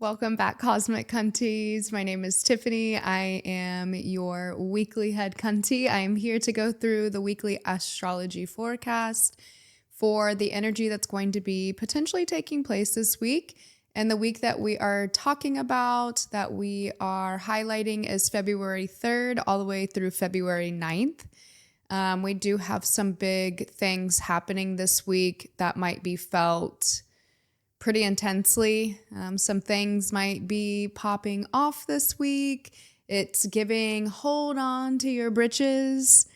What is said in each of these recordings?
Welcome back, Cosmic Cunties. My name is Tiffany. I am your weekly head cuntie. I am here to go through the weekly astrology forecast for the energy that's going to be potentially taking place this week. And the week that we are talking about, that we are highlighting, is February 3rd all the way through February 9th. We do have some big things happening this week that might be felt pretty intensely. Some things might be popping off this week. It's giving hold on to your britches.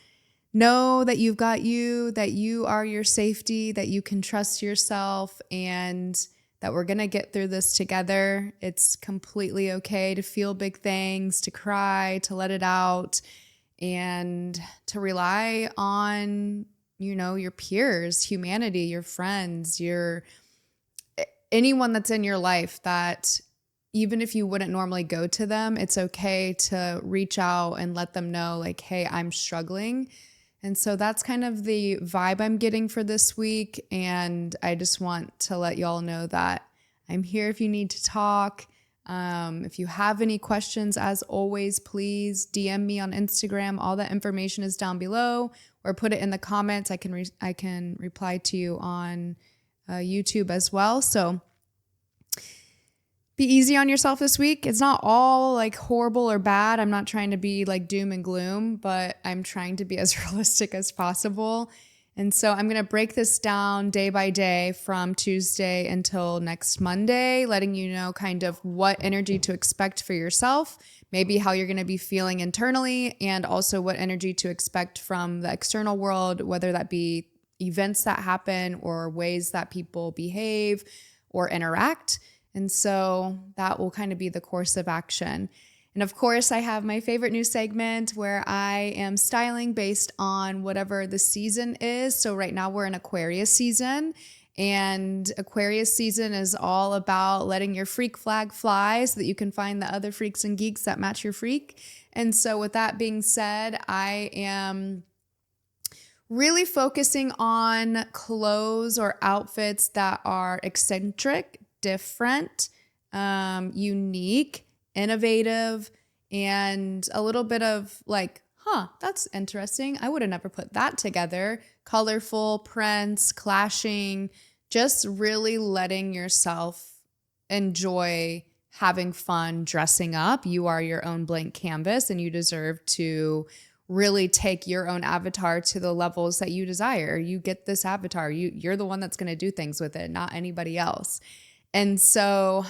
Know that you've got you, that you are your safety, that you can trust yourself, and that we're going to get through this together. It's completely okay to feel big things, to cry, to let it out, and to rely on, your peers, humanity, your friends, anyone that's in your life that even if you wouldn't normally go to them, it's okay to reach out and let them know, like, hey, I'm struggling. And so that's kind of the vibe I'm getting for this week. And I just want to let y'all know that I'm here if you need to talk. If you have any questions, as always, please DM me on Instagram. All that information is down below, or put it in the comments. I can reply to you on YouTube as well. So be easy on yourself this week. It's not all like horrible or bad. I'm not trying to be like doom and gloom, but I'm trying to be as realistic as possible. And so I'm going to break this down day by day from Tuesday until next Monday, letting you know kind of what energy to expect for yourself, maybe how you're going to be feeling internally, and also what energy to expect from the external world, whether that be events that happen or ways that people behave or interact. And so that will kind of be the course of action. And of course, I have my favorite new segment where I am styling based on whatever the season is. So right now we're in Aquarius season, and Aquarius season is all about letting your freak flag fly so that you can find the other freaks and geeks that match your freak. And so with that being said, I am really focusing on clothes or outfits that are eccentric, different, unique, innovative, and a little bit of like, that's interesting. I would have never put that together. Colorful prints, clashing, just really letting yourself enjoy having fun dressing up. You are your own blank canvas, and you deserve to really take your own avatar to the levels that you desire. You get this avatar. You're the one that's going to do things with it, not anybody else. And so,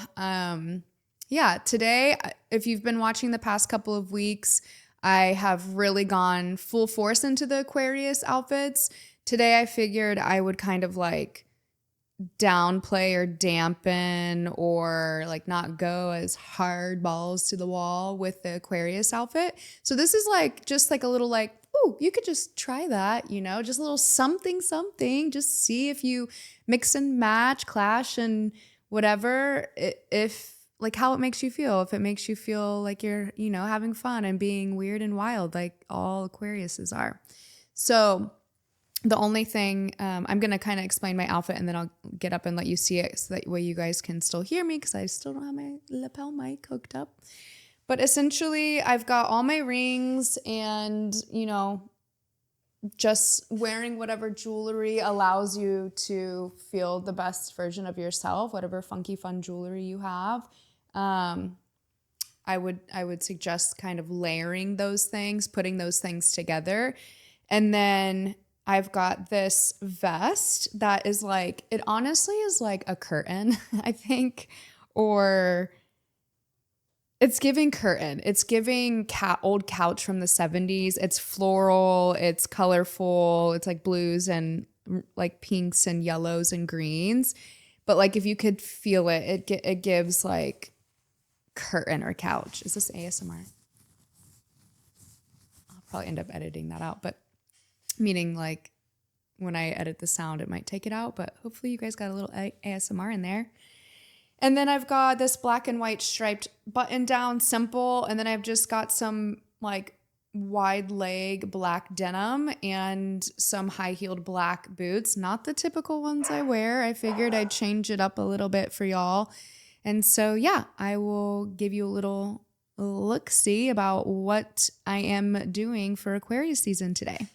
today, if you've been watching the past couple of weeks, I have really gone full force into the Aquarius outfits. Today, I figured I would kind of like downplay or dampen or like not go as hard balls to the wall with the Aquarius outfit. So this is like just like a little like, oh, you could just try that, just a little something, just see if you mix and match, clash, and whatever, if like how it makes you feel. If it makes you feel like you're, having fun and being weird and wild like all Aquariuses are. So the only thing, I'm going to kind of explain my outfit and then I'll get up and let you see it so that way you guys can still hear me because I still don't have my lapel mic hooked up. But essentially, I've got all my rings and, just wearing whatever jewelry allows you to feel the best version of yourself, whatever funky, fun jewelry you have. I would suggest kind of layering those things, putting those things together. And then I've got this vest that is like, it honestly is like a curtain, I think, or it's giving curtain. It's giving old couch from the 70s. It's floral, it's colorful, it's like blues and like pinks and yellows and greens. But like if you could feel it, it gives like curtain or couch. Is this ASMR? I'll probably end up editing that out, but meaning like when I edit the sound, it might take it out, but hopefully you guys got a little ASMR in there. And then I've got this black and white striped button down, simple. And then I've just got some like wide leg black denim and some high heeled black boots. Not the typical ones I wear. I figured I'd change it up a little bit for y'all. And so, yeah, I will give you a little look-see about what I am doing for Aquarius season today.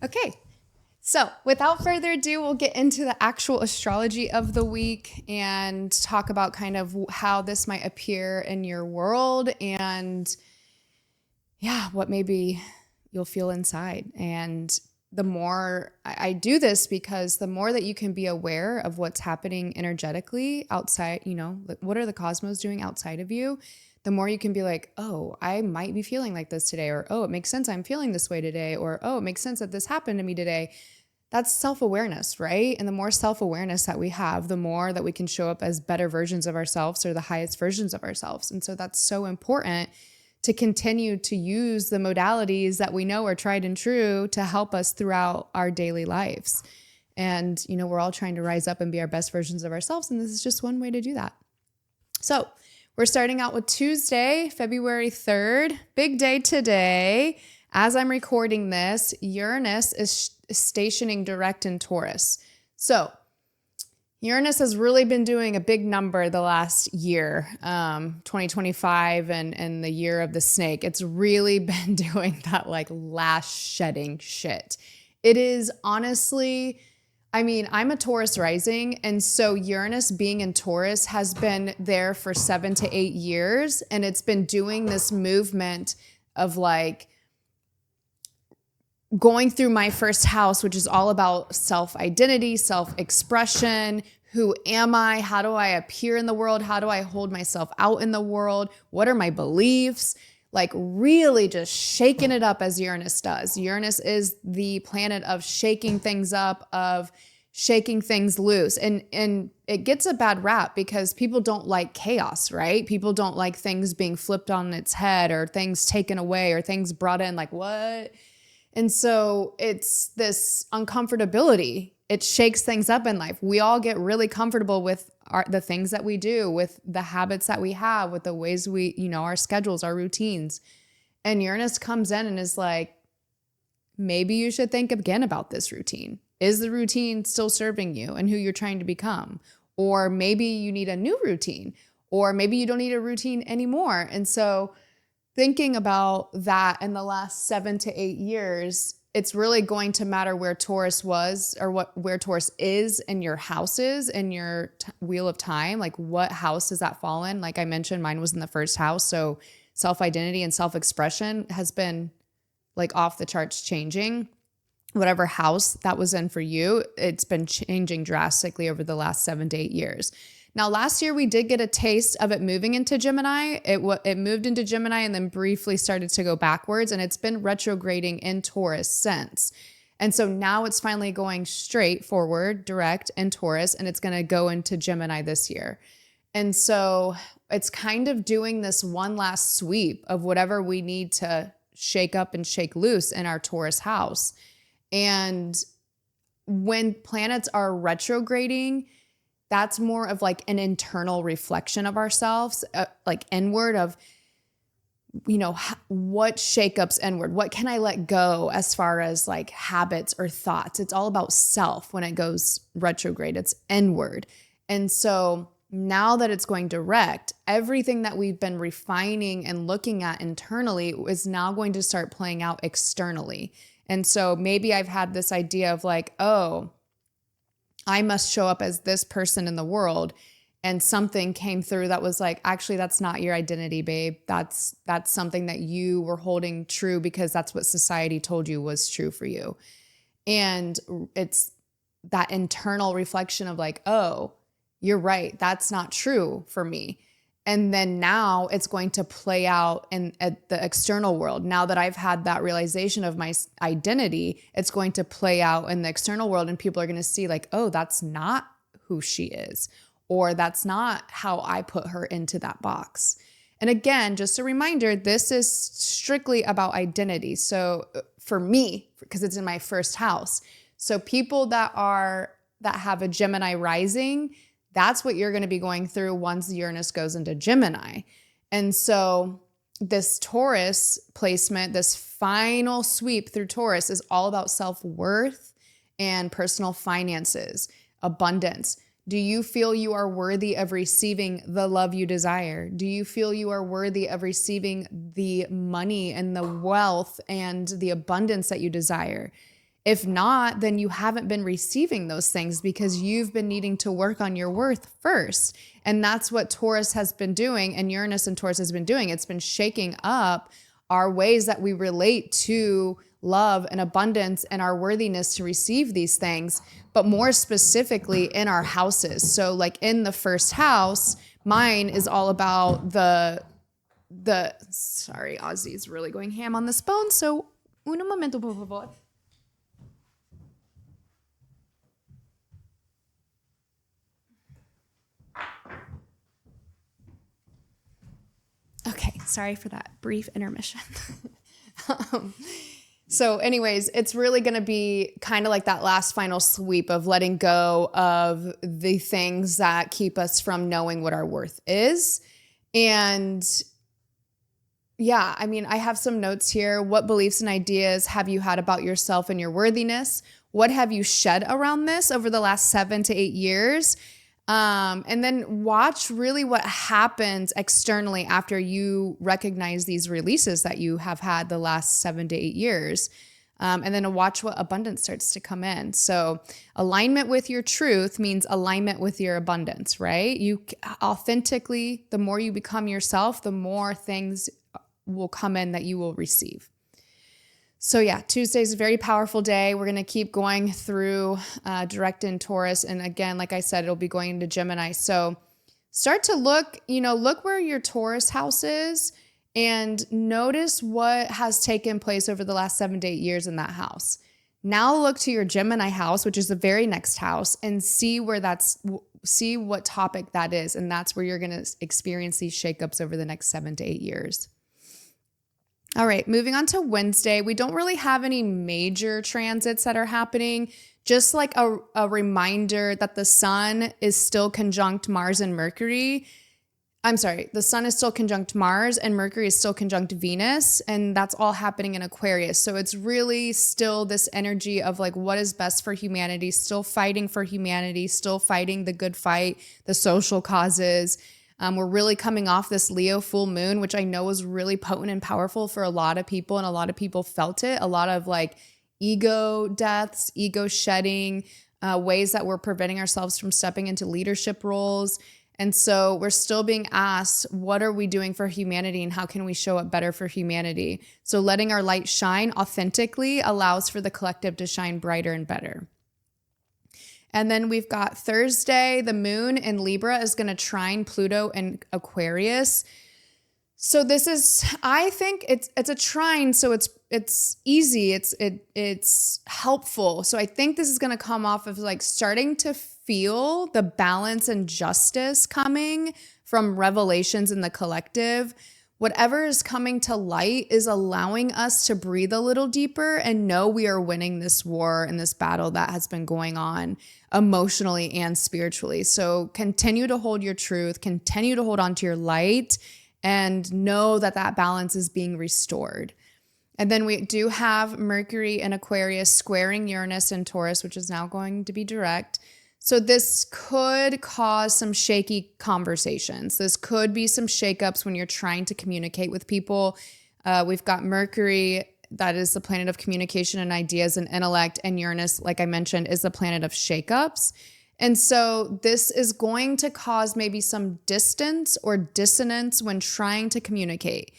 Okay, so without further ado, we'll get into the actual astrology of the week and talk about kind of how this might appear in your world and, yeah, what maybe you'll feel inside. And the more I do this, because the more that you can be aware of what's happening energetically outside, what are the cosmos doing outside of you, the more you can be like, oh, I might be feeling like this today, or, oh, it makes sense I'm feeling this way today, or, oh, it makes sense that this happened to me today. That's self-awareness, right? And the more self-awareness that we have, the more that we can show up as better versions of ourselves or the highest versions of ourselves. And so that's so important to continue to use the modalities that we know are tried and true to help us throughout our daily lives. And, we're all trying to rise up and be our best versions of ourselves. And this is just one way to do that. So we're starting out with Tuesday, February 3rd. Big day today. As I'm recording this, Uranus is stationing direct in Taurus. So Uranus has really been doing a big number the last year, 2025 and the year of the snake. It's really been doing that like lash shedding shit. It is honestly, I'm a Taurus rising, and so Uranus being in Taurus has been there for 7 to 8 years, and it's been doing this movement of like going through my first house, which is all about self-identity, self-expression. Who am I? How do I appear in the world? How do I hold myself out in the world? What are my beliefs? Like really just shaking it up as Uranus does. Uranus is the planet of shaking things up, of shaking things loose. And it gets a bad rap because people don't like chaos, right? People don't like things being flipped on its head or things taken away or things brought in, like what? And so it's this uncomfortability. It shakes things up in life. We all get really comfortable with the things that we do, with the habits that we have, with the ways we, our schedules, our routines. And Uranus comes in and is like, maybe you should think again about this routine. Is the routine still serving you and who you're trying to become? Or maybe you need a new routine, or maybe you don't need a routine anymore. And so thinking about that in the last 7 to 8 years, it's really going to matter where Taurus was or where Taurus is in your houses, in your wheel of time. Like what house does that fall in? Like I mentioned, mine was in the first house. So self-identity and self-expression has been like off the charts changing. Whatever house that was in for you, it's been changing drastically over the last 7 to 8 years. Now, last year we did get a taste of it moving into Gemini. It moved into Gemini and then briefly started to go backwards, and it's been retrograding in Taurus since. And so now it's finally going straight forward, direct in Taurus, and it's going to go into Gemini this year. And so it's kind of doing this one last sweep of whatever we need to shake up and shake loose in our Taurus house. And when planets are retrograding, that's more of like an internal reflection of ourselves, like inward of, what shakeups inward? What can I let go as far as like habits or thoughts? It's all about self when it goes retrograde. It's inward. And so now that it's going direct, everything that we've been refining and looking at internally is now going to start playing out externally. And so maybe I've had this idea of like, oh, I must show up as this person in the world. And something came through that was like, actually, that's not your identity, babe. That's something that you were holding true because that's what society told you was true for you. And it's that internal reflection of like, oh, you're right. That's not true for me. And then now it's going to play out at the external world. Now that I've had that realization of my identity, it's going to play out in the external world, and people are going to see like, oh, that's not who she is, or that's not how I put her into that box. And again, just a reminder, this is strictly about identity. So for me, because it's in my first house. So people that have a Gemini rising, that's what you're going to be going through once Uranus goes into Gemini. And so this Taurus placement, this final sweep through Taurus is all about self-worth and personal finances, abundance. Do you feel you are worthy of receiving the love you desire? Do you feel you are worthy of receiving the money and the wealth and the abundance that you desire? If not, then you haven't been receiving those things because you've been needing to work on your worth first. And that's what Taurus has been doing, and Uranus and Taurus has been doing. It's been shaking up our ways that we relate to love and abundance and our worthiness to receive these things, but more specifically in our houses. So like in the first house, mine is all about sorry, Ozzy's really going ham on this phone. So un momento, por favor. Okay, sorry for that brief intermission. So anyways, it's really going to be kind of like that last final sweep of letting go of the things that keep us from knowing what our worth is. And yeah, I mean, I have some notes here. What beliefs and ideas have you had about yourself and your worthiness? What have you shed around this over the last 7 to 8 years? And then watch really what happens externally after you recognize these releases that you have had the last 7 to 8 years. And then watch what abundance starts to come in. So alignment with your truth means alignment with your abundance, right? You authentically, the more you become yourself, the more things will come in that you will receive. So yeah, Tuesday is a very powerful day. We're going to keep going through direct in Taurus. And again, like I said, it'll be going into Gemini. So start to look where your Taurus house is and notice what has taken place over the last 7 to 8 years in that house. Now look to your Gemini house, which is the very next house, and see what topic that is. And that's where you're going to experience these shakeups over the next 7 to 8 years. All right, moving on to Wednesday. We don't really have any major transits that are happening, just like a reminder that the sun is still conjunct Mars and Mercury. I'm sorry, the sun is still conjunct Mars and Mercury is still conjunct Venus, and that's all happening in Aquarius. So it's really still this energy of like what is best for humanity, still fighting for humanity, still fighting the good fight, the social causes. We're really coming off this Leo full moon, which I know was really potent and powerful for a lot of people, and a lot of people felt it. A lot of like ego deaths, ego shedding, ways that we're preventing ourselves from stepping into leadership roles. And so we're still being asked, what are we doing for humanity and how can we show up better for humanity? So letting our light shine authentically allows for the collective to shine brighter and better. And then we've got Thursday, the moon in Libra is going to trine Pluto in Aquarius. So this is, I think it's a trine, so it's easy, it's helpful. So I think this is going to come off of like starting to feel the balance and justice coming from revelations in the collective. Whatever is coming to light is allowing us to breathe a little deeper and know we are winning this war and this battle that has been going on emotionally and spiritually. So continue to hold your truth, continue to hold on to your light, and know that that balance is being restored. And then we do have Mercury in Aquarius squaring Uranus in Taurus, which is now going to be direct. So this could cause some shaky conversations. This could be some shakeups when you're trying to communicate with people. We've got Mercury, that is the planet of communication and ideas and intellect, and Uranus, like I mentioned, is the planet of shakeups. And so this is going to cause maybe some distance or dissonance when trying to communicate.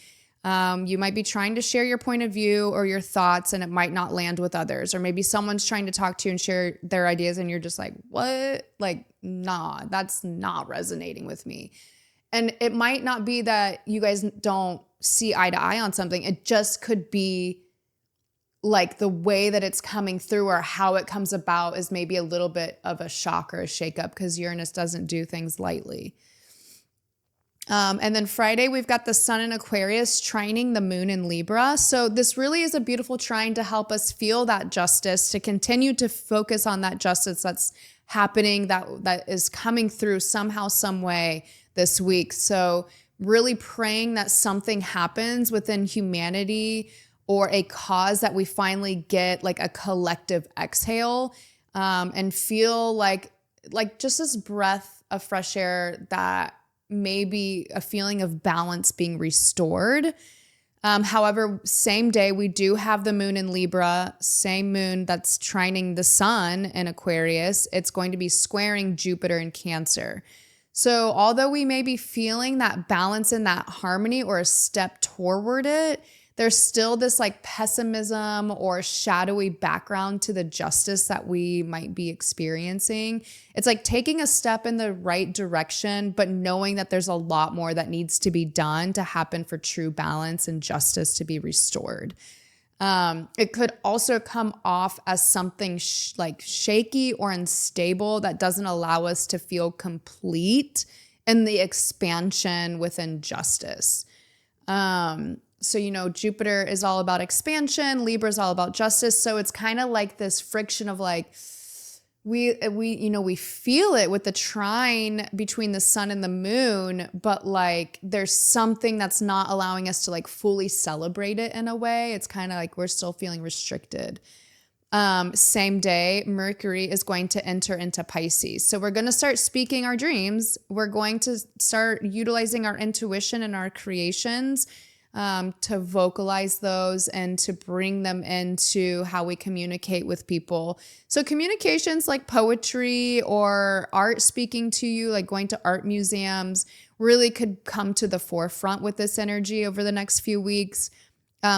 You might be trying to share your point of view or your thoughts and it might not land with others. Or maybe someone's trying to talk to you and share their ideas and you're just like, what? Like, nah, that's not resonating with me. And it might not be that you guys don't see eye to eye on something. It just could be like the way that it's coming through or how it comes about is maybe a little bit of a shock or a shakeup because Uranus doesn't do things lightly. And then Friday, we've got the sun in Aquarius trining the moon in Libra. So this really is a beautiful trine to help us feel that justice, to continue to focus on that justice that's happening, that is coming through somehow, some way this week. So really praying that something happens within humanity or a cause that we finally get like a collective exhale, and feel like just this breath of fresh air, that maybe a feeling of balance being restored. However, same day, we do have the moon in Libra, same moon that's trining the sun in Aquarius. It's going to be squaring Jupiter in Cancer. So although we may be feeling that balance and that harmony or a step toward it, there's still this like pessimism or shadowy background to the justice that we might be experiencing. It's like taking a step in the right direction, but knowing that there's a lot more that needs to be done to happen for true balance and justice to be restored. It could also come off as something like shaky or unstable that doesn't allow us to feel complete in the expansion within justice. So, Jupiter is all about expansion, Libra is all about justice. So it's kind of like this friction of like, we feel it with the trine between the sun and the moon, but like there's something that's not allowing us to like fully celebrate it in a way. It's kind of like we're still feeling restricted. Same day, Mercury is going to enter into Pisces. So we're going to start speaking our dreams. We're going to start utilizing our intuition and our creations, to vocalize those and to bring them into how we communicate with people. So communications like poetry or art speaking to you, like going to art museums, really could come to the forefront with this energy over the next few weeks.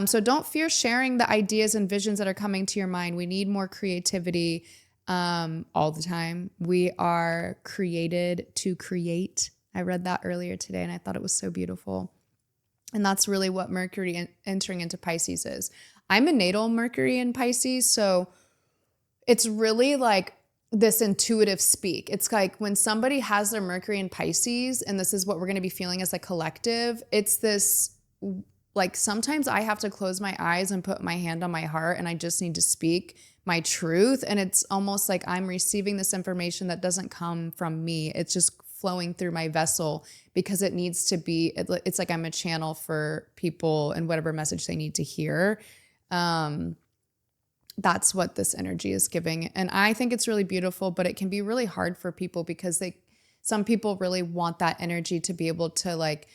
So don't fear sharing the ideas and visions that are coming to your mind. We need more creativity all the time. We are created to create. I read that earlier today and I thought it was so beautiful. And that's really what Mercury entering into Pisces is. I'm a natal Mercury in Pisces, so it's really like this intuitive speak. It's like when somebody has their Mercury in Pisces, and this is what we're going to be feeling as a collective, it's this, like sometimes I have to close my eyes and put my hand on my heart and I just need to speak my truth. And it's almost like I'm receiving this information that doesn't come from me. It's just flowing through my vessel because it needs to be, it's like I'm a channel for people and whatever message they need to hear. That's what this energy is giving. And I think it's really beautiful, but it can be really hard for people because some people really want that energy to be able to like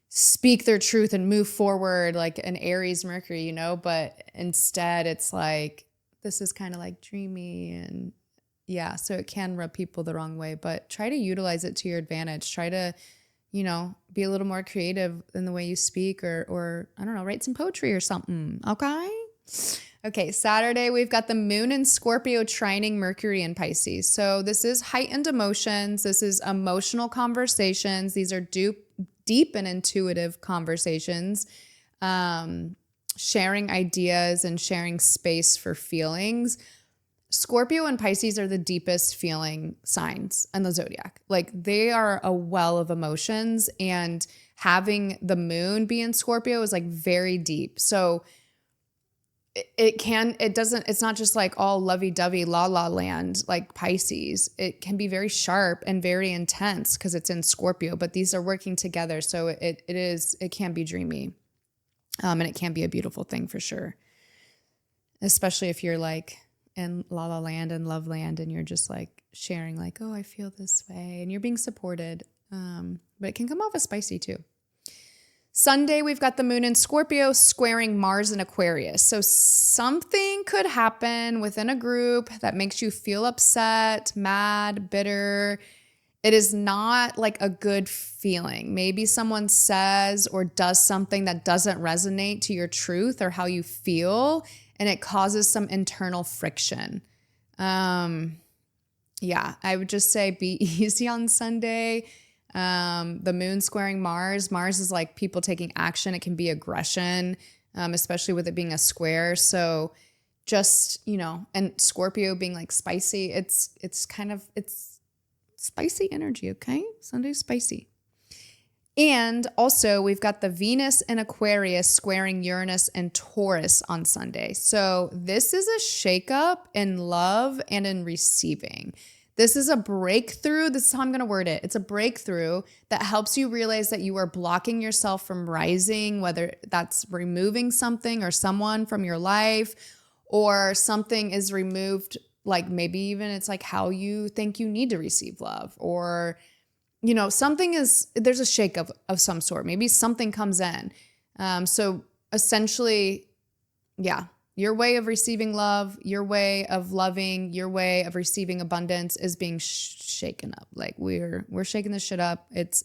speak their truth and move forward like an Aries Mercury, but instead it's like, this is kind of like dreamy and yeah, so it can rub people the wrong way, but try to utilize it to your advantage. Try to, be a little more creative in the way you speak or I don't know, write some poetry or something. Okay, Saturday, we've got the moon in Scorpio trining Mercury in Pisces. So this is heightened emotions. This is emotional conversations. These are deep and intuitive conversations, sharing ideas and sharing space for feelings. Scorpio and Pisces are the deepest feeling signs in the zodiac. Like they are a well of emotions, and having the moon be in Scorpio is like very deep. So it's not just like all lovey-dovey la la land like Pisces. It can be very sharp and very intense because it's in Scorpio, but these are working together. So it can be dreamy. And it can be a beautiful thing for sure. Especially if you're like in la la land and love land and you're just like sharing like, oh, I feel this way, and you're being supported. But it can come off as spicy too. Sunday, we've got the moon in Scorpio squaring Mars in Aquarius. So something could happen within a group that makes you feel upset, mad, bitter. It is not like a good feeling. Maybe someone says or does something that doesn't resonate to your truth or how you feel, and it causes some internal friction. Yeah, I would just say be easy on Sunday. The moon squaring Mars. Mars is like people taking action. It can be aggression, especially with it being a square. So just, and Scorpio being like spicy, it's spicy energy. Okay. Sunday's spicy. And also, we've got the Venus in Aquarius squaring Uranus and Taurus on Sunday. So this is a shakeup in love and in receiving. This is a breakthrough. This is how I'm going to word it. It's a breakthrough that helps you realize that you are blocking yourself from rising, whether that's removing something or someone from your life, or something is removed, like maybe even it's like how you think you need to receive love, or there's a shake of some sort. Maybe something comes in. So essentially, yeah, your way of receiving love, your way of loving, your way of receiving abundance is being shaken up. Like we're shaking this shit up. It's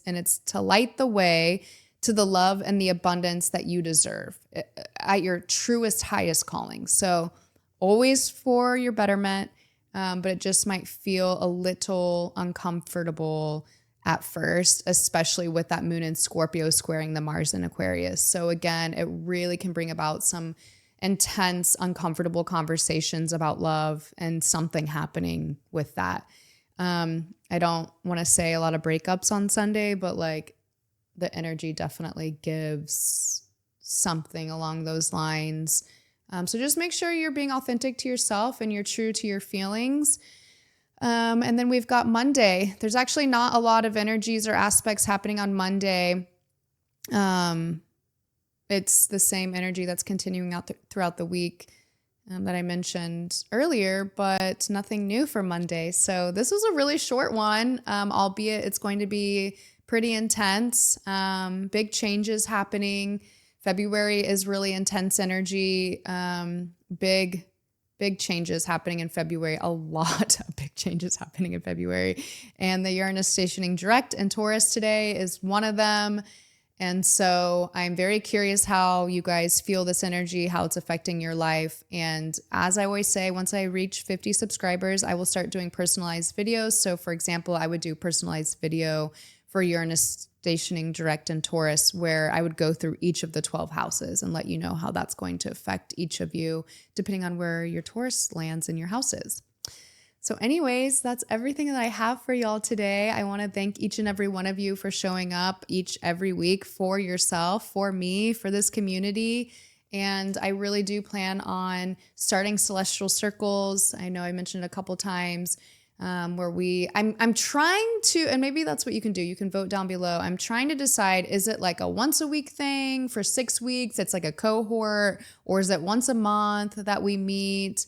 to light the way to the love and the abundance that you deserve at your truest, highest calling. So always for your betterment, but it just might feel a little uncomfortable at first, especially with that moon in Scorpio squaring the Mars in Aquarius. So again, it really can bring about some intense, uncomfortable conversations about love and something happening with that. I don't want to say a lot of breakups on Sunday, but like the energy definitely gives something along those lines. So just make sure you're being authentic to yourself and you're true to your feelings. And then we've got Monday. There's actually not a lot of energies or aspects happening on Monday. It's the same energy that's continuing out throughout the week that I mentioned earlier, but nothing new for Monday. So this was a really short one, albeit it's going to be pretty intense. Big changes happening. February is really intense energy. Big changes happening in February, a lot of big changes happening in February. And the Uranus stationing direct in Taurus today is one of them. And so I'm very curious how you guys feel this energy, how it's affecting your life. And as I always say, once I reach 50 subscribers, I will start doing personalized videos. So for example, I would do personalized video for Uranus stationing direct in Taurus, where I would go through each of the 12 houses and let you know how that's going to affect each of you, depending on where your Taurus lands in your houses. So anyways, that's everything that I have for y'all today. I want to thank each and every one of you for showing up every week for yourself, for me, for this community. And I really do plan on starting celestial circles. I know I mentioned it a couple times. Where I'm trying to, and maybe that's what you can do. You can vote down below. I'm trying to decide, is it like a once a week thing for 6 weeks? It's like a cohort, or is it once a month that we meet?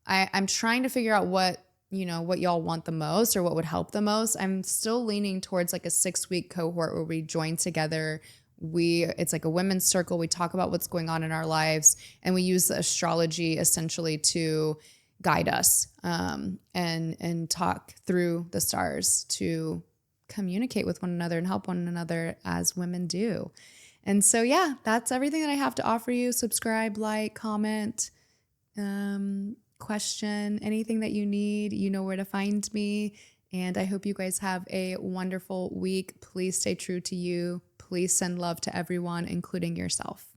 I'm trying to figure out what y'all want the most or what would help the most. I'm still leaning towards like a 6-week cohort where we join together. It's like a women's circle. We talk about what's going on in our lives, and we use the astrology essentially to guide us and talk through the stars to communicate with one another and help one another as women do. And so, yeah, that's everything that I have to offer you. Subscribe, like, comment, question, anything that you need, you know where to find me. And I hope you guys have a wonderful week. Please stay true to you. Please send love to everyone, including yourself.